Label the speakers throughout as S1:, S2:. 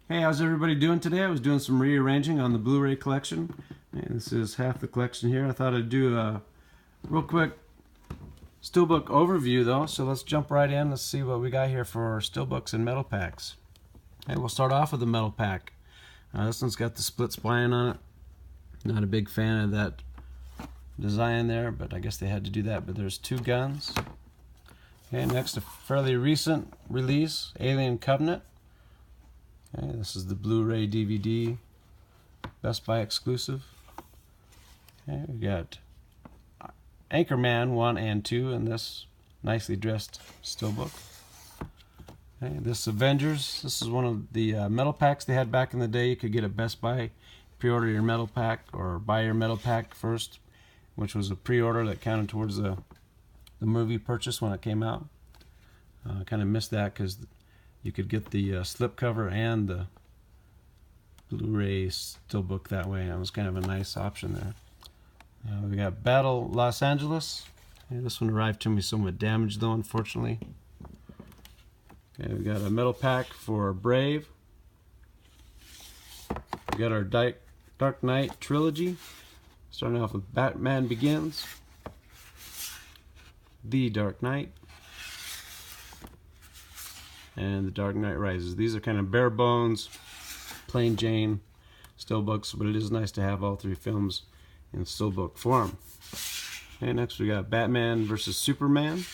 S1: Hey, how's everybody doing today? I was doing some rearranging on the Blu-ray collection. And this is half the collection here. I thought I'd do a real quick SteelBook overview though, so let's jump right in. Let's see what we got here for SteelBooks and MetalPaks. Okay, we'll start off with the MetalPak. This one's got the split spine on it. Not a big fan of that design there, but I guess they had to do that. But there's two guns. Okay, next a fairly recent release, Alien Covenant. Okay, this is the Blu-ray DVD, Best Buy exclusive. Okay, we got Anchorman 1 and 2 in this nicely dressed SteelBook. Okay, this Avengers, this is one of the MetalPaks they had back in the day. You could get at Best Buy, pre-order your MetalPak or buy your MetalPak first, which was a pre-order that counted towards the movie purchase when it came out. I kind of missed that because you could get the slipcover and the Blu-ray SteelBook that way. It was kind of a nice option there. We got Battle Los Angeles. Okay, this one arrived to me somewhat damaged though, unfortunately. Okay, we got a MetalPak for Brave. We got our Dark Knight trilogy, starting off with Batman Begins, The Dark Knight, and The Dark Knight Rises. These are kind of bare bones, plain Jane SteelBooks, but it is nice to have all three films in SteelBook form. Okay, next we got Batman vs. Superman.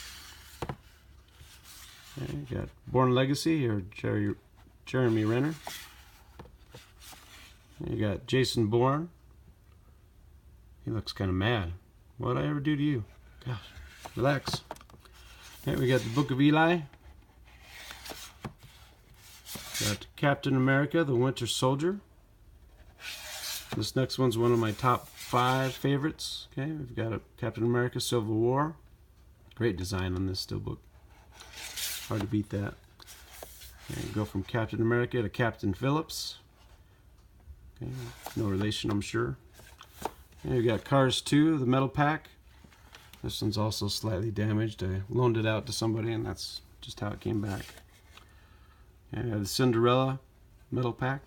S1: Okay, we got Born Legacy, or Jeremy Renner. You got Jason Bourne. He looks kind of mad. What did I ever do to you? Gosh, relax. Okay, we got the Book of Eli. Got Captain America, the Winter Soldier. This next one's one of my top 5 favorites. Okay, we've got a Captain America Civil War. Great design on this SteelBook. Hard to beat that. Okay, go from Captain America to Captain Phillips. Okay, no relation, I'm sure. And we've got Cars 2, the MetalPak. This one's also slightly damaged. I loaned it out to somebody, and that's just how it came back. And the Cinderella MetalPak.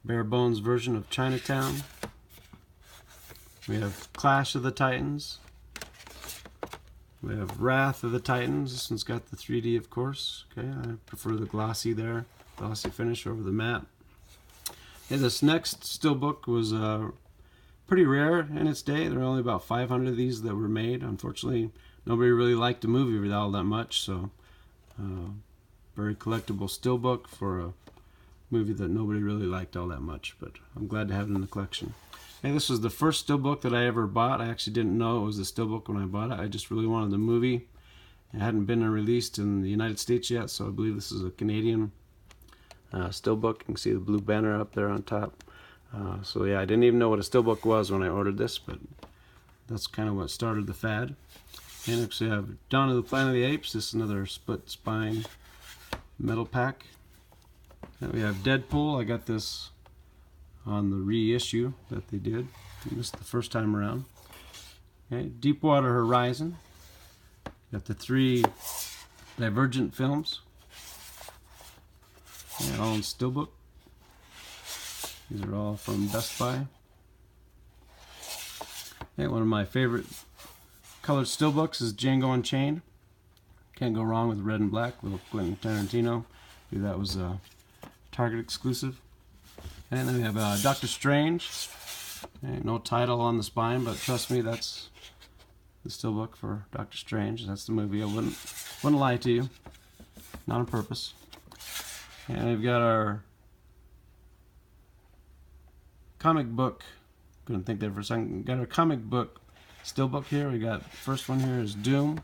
S1: Bare bones version of Chinatown. We have Clash of the Titans. We have Wrath of the Titans. This one's got the 3D, of course. Okay, I prefer the glossy finish over the matte. Okay, this next SteelBook was pretty rare in its day. There were only about 500 of these that were made. Unfortunately, nobody really liked the movie all that much, so very collectible SteelBook for a movie that nobody really liked all that much, but I'm glad to have it in the collection. Hey, this was the first SteelBook that I ever bought. I actually didn't know it was a SteelBook when I bought it. I just really wanted the movie. It hadn't been released in the United States yet, so I believe this is a Canadian SteelBook. You can see the blue banner up there on top. So yeah, I didn't even know what a SteelBook was when I ordered this, but that's kind of what started the fad. And next we have Dawn of the Planet of the Apes. This is another split spine MetalPak. Then we have Deadpool. I got this on the reissue that they did. I missed the first time around. Okay, Deepwater Horizon. Got the 3 Divergent films. Yeah, all in SteelBook. These are all from Best Buy. Okay, one of my favorite colored SteelBooks is Django Unchained. Can't go wrong with red and black. Little Quentin Tarantino. That was a Target exclusive. And then we have Doctor Strange. Okay, no title on the spine, but trust me, that's the SteelBook for Doctor Strange. That's the movie. I wouldn't lie to you. Not on purpose. And we've got our comic book. Couldn't think there for a second. We've got our comic book SteelBook here. We got first one here is Doom.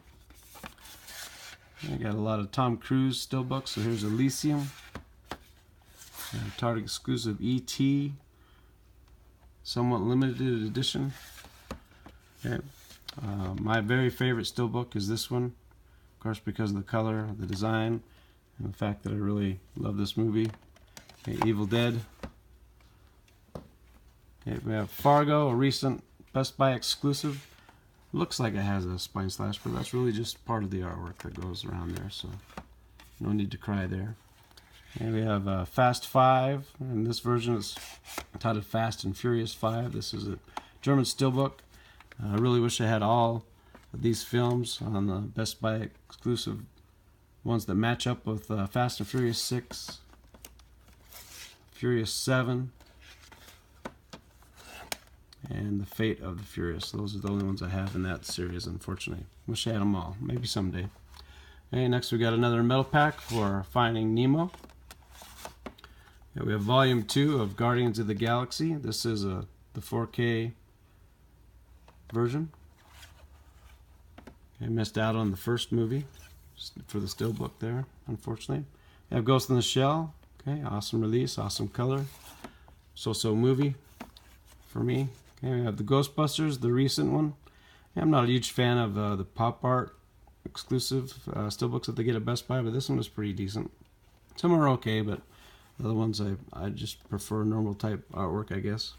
S1: We got a lot of Tom Cruise SteelBooks. So here's Elysium. And Target exclusive E.T. Somewhat limited edition. Okay. My very favorite SteelBook is this one. Of course, because of the color, the design, and the fact that I really love this movie. Okay, Evil Dead. Okay, we have Fargo, a recent Best Buy exclusive. Looks like it has a spine slash, but that's really just part of the artwork that goes around there. So no need to cry there. And we have Fast 5, and this version is titled Fast and Furious 5. This is a German steelbook. I really wish I had all of these films on the Best Buy exclusive ones that match up with Fast and Furious 6, Furious 7, and The Fate of the Furious. Those are the only ones I have in that series, unfortunately. Wish I had them all. Maybe someday. Okay, next we got another MetalPak for Finding Nemo. Yeah, we have Volume 2 of Guardians of the Galaxy. This is the 4K version. I missed out on the first movie for the steelbook there, unfortunately. We have Ghost in the Shell. Okay, awesome release, awesome color. So-so movie for me. Okay, we have the Ghostbusters, the recent one. I'm not a huge fan of the pop art exclusive steelbooks that they get at Best Buy, but this one was pretty decent. Some are okay, but the other ones I just prefer normal type artwork, I guess.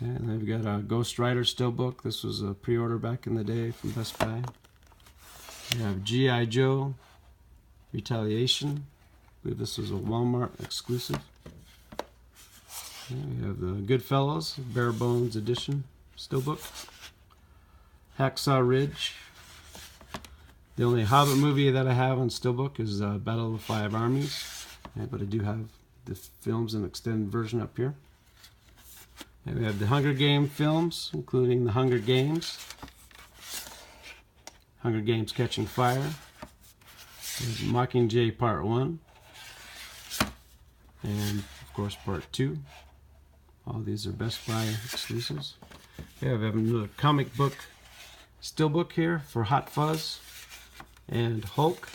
S1: And then we've got a Ghost Rider steelbook. This was a pre-order back in the day from Best Buy. We have G.I. Joe Retaliation. I believe this was a Walmart exclusive. And we have the Goodfellas Bare Bones Edition steelbook. Hacksaw Ridge. The only Hobbit movie that I have on steelbook is Battle of the Five Armies, but I do have the films and extended version up here. And we have the Hunger Game films, including the Hunger Games, Hunger Games Catching Fire, there's Mockingjay Part 1, and of course Part 2. All these are Best Buy exclusives. Okay, we have another comic book steelbook here for Hot Fuzz and Hulk.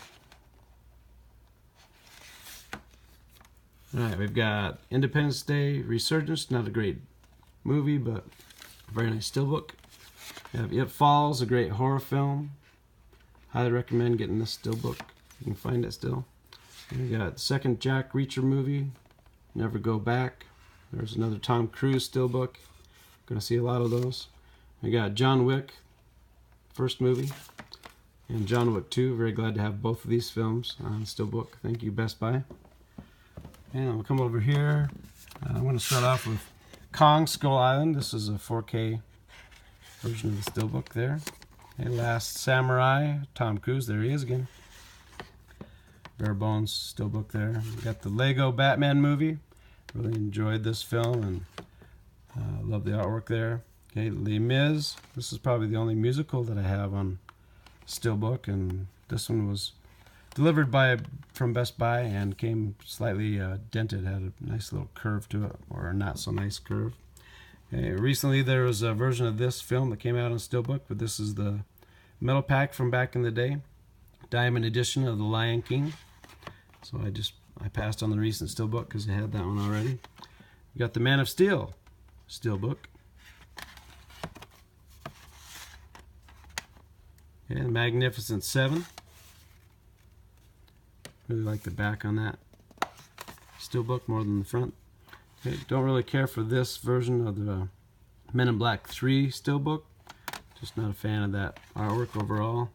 S1: Alright, we've got Independence Day Resurgence, not a great movie, but a very nice steelbook. We have It Falls, a great horror film. Highly recommend getting this steelbook. You can find it still. And we got the second Jack Reacher movie, Never Go Back. There's another Tom Cruise steelbook. Gonna see a lot of those. We got John Wick, first movie, and John Wick 2. Very glad to have both of these films on steelbook. Thank you, Best Buy. And we'll come over here. I'm going to start off with Kong Skull Island. This is a 4K version of the steelbook there. And Last Samurai, Tom Cruise. There he is again. Bare Bones steelbook there. We got the Lego Batman movie. Really enjoyed this film and love the artwork there. Okay, Les Mis. This is probably the only musical that I have on steelbook, and this one was delivered from Best Buy and came slightly dented. Had a nice little curve to it, or a not so nice curve. Okay, recently there was a version of this film that came out on steelbook, but this is the MetalPak from back in the day, Diamond Edition of The Lion King. So I passed on the recent steelbook because I had that one already. We got the Man of Steel steelbook. Okay, the Magnificent Seven. Really like the back on that steelbook more than the front. Okay, don't really care for this version of the Men in Black 3 steelbook. Just not a fan of that artwork overall.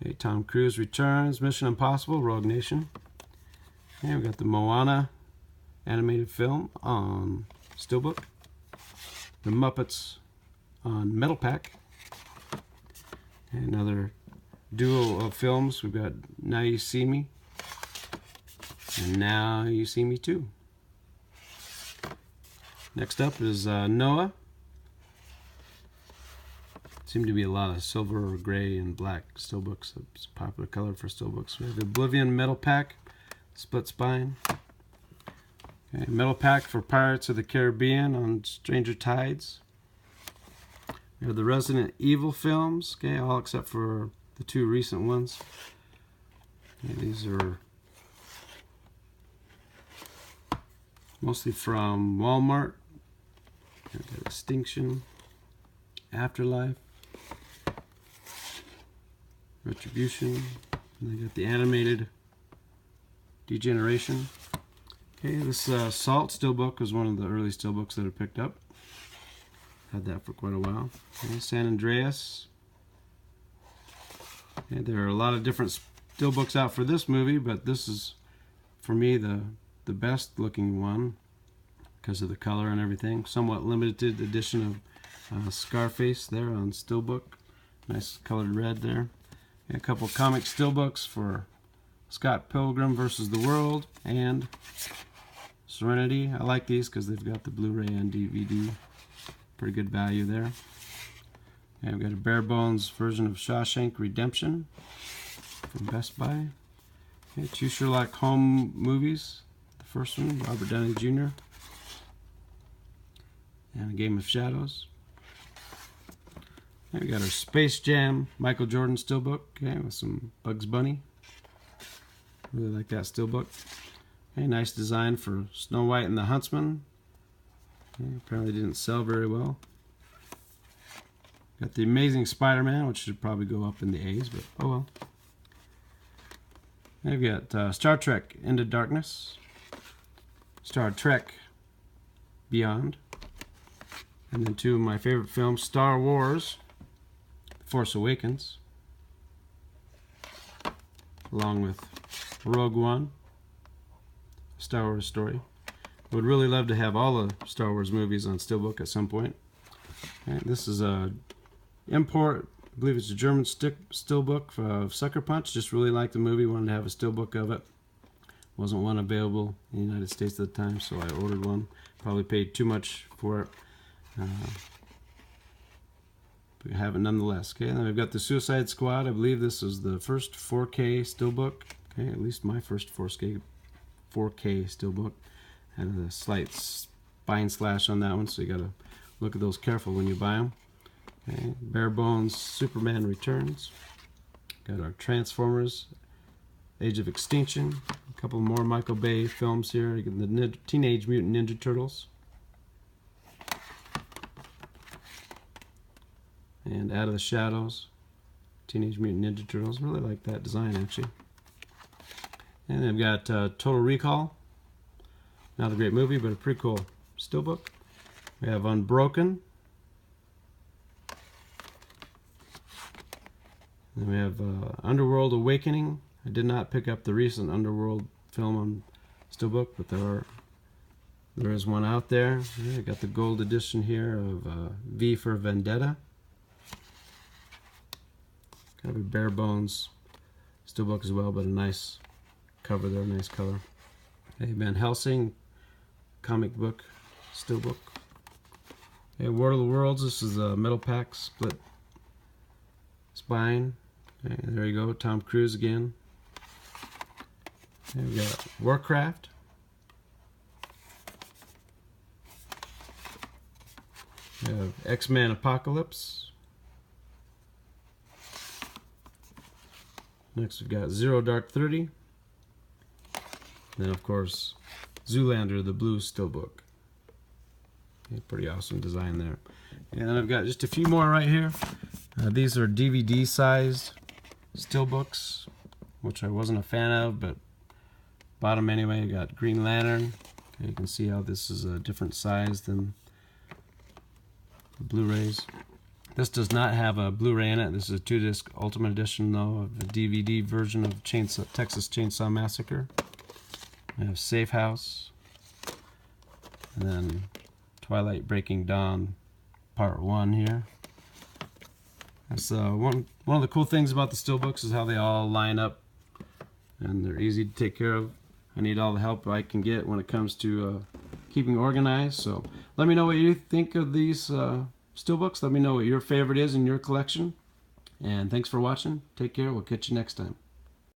S1: Okay, Tom Cruise Returns, Mission Impossible, Rogue Nation. Okay, we got the Moana animated film on steelbook. The Muppets on MetalPak. Another duo of films. We've got Now You See Me and Now You See Me Too. Next up is Noah. Seem to be a lot of silver, gray, and black steelbooks. It's a popular color for steelbooks. We have the Oblivion MetalPak, split spine. Okay, MetalPak for Pirates of the Caribbean on Stranger Tides. We have the Resident Evil films, okay, all except for the two recent ones. Okay, these are mostly from Walmart. We've got Extinction, Afterlife, Retribution, and they got the animated Degeneration. Okay, this Salt steelbook was one of the early steelbooks that I picked up. Had that for quite a while. Okay, San Andreas. Okay, there are a lot of different SteelBooks out for this movie, but this is, for me, the best looking one because of the color and everything. Somewhat limited edition of Scarface there on SteelBook. Nice colored red there. And a couple comic SteelBooks for Scott Pilgrim versus the World and Serenity. I like these because they've got the Blu-ray and DVD. Pretty good value there. And we've got a bare bones version of Shawshank Redemption from Best Buy. Okay, 2 Sherlock Holmes movies. The first one, Robert Downey Jr. And A Game of Shadows. And we got our Space Jam Michael Jordan Steelbook, okay, with some Bugs Bunny. Really like that Steelbook. Okay, nice design for Snow White and the Huntsman. Okay, apparently didn't sell very well. Got the Amazing Spider-Man, which should probably go up in the A's, but oh well. And we've got Star Trek Into Darkness, Star Trek Beyond, and then 2 of my favorite films, Star Wars, Force Awakens, along with Rogue One, Star Wars story. Would really love to have all the Star Wars movies on Steelbook at some point. Okay, this is a import, I believe it's a German Steelbook of Sucker Punch. Just really liked the movie, wanted to have a Steelbook of it. Wasn't one available in the United States at the time, so I ordered one. Probably paid too much for it. But we have it nonetheless. Okay, and then we've got the Suicide Squad. I believe this is the first 4K Steelbook. Okay, at least my first 4K Steelbook. Had a slight spine slash on that one, so you gotta look at those careful when you buy them. Okay, bare bones Superman Returns. Got our Transformers, Age of Extinction. A couple more Michael Bay films here. You get the Teenage Mutant Ninja Turtles. And Out of the Shadows, Teenage Mutant Ninja Turtles. Really like that design, actually. And then we've got Total Recall. Not a great movie, but a pretty cool Steelbook. We have Unbroken. Then we have Underworld Awakening. I did not pick up the recent Underworld film on Steelbook, but there is one out there. Yeah, I got the gold edition here of V for Vendetta. Kind of a bare bones Steelbook as well, but a nice cover there, nice color. Okay, Van Helsing comic book Steelbook. Okay, War of the Worlds. This is a MetalPaks split spine. Okay, there you go, Tom Cruise again. Okay, we got Warcraft. We have X-Men Apocalypse. Next we've got Zero Dark 30. Then of course Zoolander, the blue Steelbook. Okay, pretty awesome design there. And then I've got just a few more right here. These are DVD sized Steelbooks, which I wasn't a fan of, but bought them anyway. You got Green Lantern. Okay, you can see how this is a different size than the Blu-rays. This does not have a Blu-ray in it. This is a 2-disc Ultimate Edition, though, of the DVD version of Texas Chainsaw Massacre. We have Safe House, and then Twilight Breaking Dawn Part 1 here. That's one of the cool things about the Steelbooks is how they all line up, and they're easy to take care of. I need all the help I can get when it comes to keeping organized. So let me know what you think of these Steelbooks. Let me know what your favorite is in your collection. And thanks for watching. Take care. We'll catch you next time.